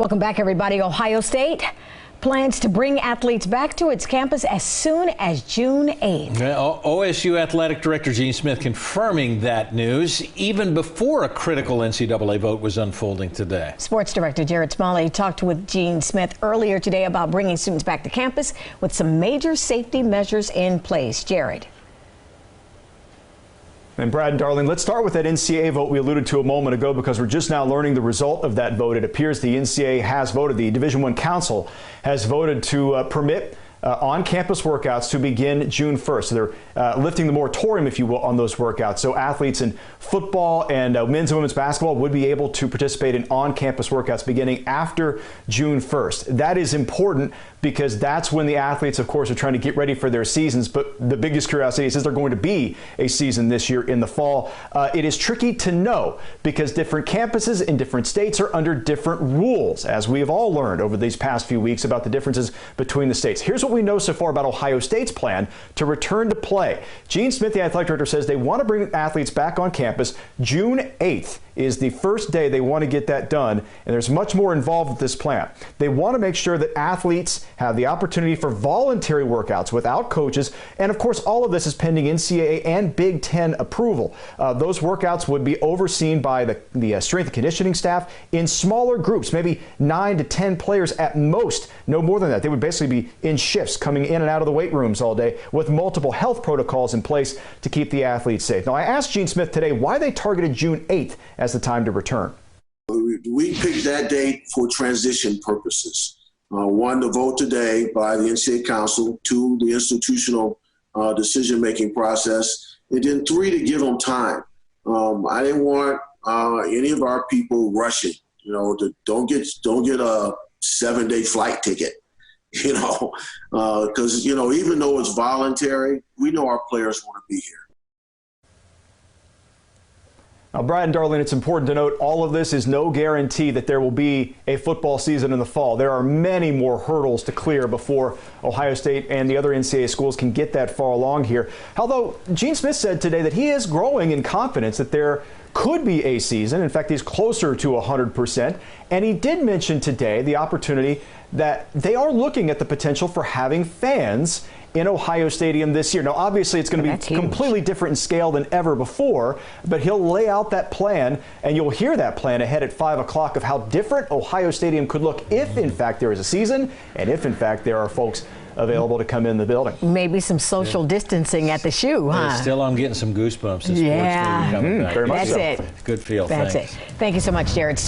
Welcome back, everybody. Ohio State plans to bring athletes back to its campus as soon as June 8th. OSU Athletic Director Gene Smith confirming that news even before a critical NCAA vote was unfolding today. Sports Director Jared Smalley talked with Gene Smith earlier today about bringing students back to campus with some major safety measures in place. Jared. And Brad and Darlene, let's start with that NCAA vote we alluded to a moment ago, because we're just now learning the result of that vote. It appears the NCAA has voted, the Division I Council has voted to permit on-campus workouts to begin June 1st. So they're lifting the moratorium, if you will, on those workouts. So athletes in football and men's and women's basketball would be able to participate in on-campus workouts beginning after June 1st. That is important because that's when the athletes, of course, are trying to get ready for their seasons. But the biggest curiosity is there going to be a season this year in the fall? It is tricky to know because different campuses in different states are under different rules, as we have all learned over these past few weeks about the differences between the states. Here's what we know so far about Ohio State's plan to return to play. Gene Smith, the athletic director, says they want to bring athletes back on campus. June 8th is the first day they want to get that done, and there's much more involved with this plan. They want to make sure that athletes have the opportunity for voluntary workouts without coaches, and of course all of this is pending NCAA and Big Ten approval. Those workouts would be overseen by the strength and conditioning staff in smaller groups, maybe 9 to 10 players at most, no more than that. They would basically be in shifts coming in and out of the weight rooms all day with multiple health protocols in place to keep the athletes safe. Now, I asked Gene Smith today why they targeted June 8th as the time to return. We picked that date for transition purposes. One, the vote today by the NCAA Council. Two, the institutional decision-making process. And then three, to give them time. I didn't want any of our people rushing, don't get a 7-day flight ticket, because, even though it's voluntary, we know our players want to be here. Now, Brad and Darlene, it's important to note all of this is no guarantee that there will be a football season in the fall. There are many more hurdles to clear before Ohio State and the other NCAA schools can get that far along here. Although Gene Smith said today that he is growing in confidence that there could be a season. In fact, he's closer to 100%. And he did mention today the opportunity that they are looking at the potential for having fans in Ohio Stadium this year. Now, obviously, it's going to be completely different in scale than ever before, but he'll lay out that plan, and you'll hear that plan ahead at 5 o'clock of how different Ohio Stadium could look if, in fact, there is a season and if, in fact, there are folks available to come in the building. Maybe some social distancing at the shoe, huh? Still, I'm getting some goosebumps. Yeah, Very much that's so. it. Good feel. That's Thanks. it. Thank you so much, Jared.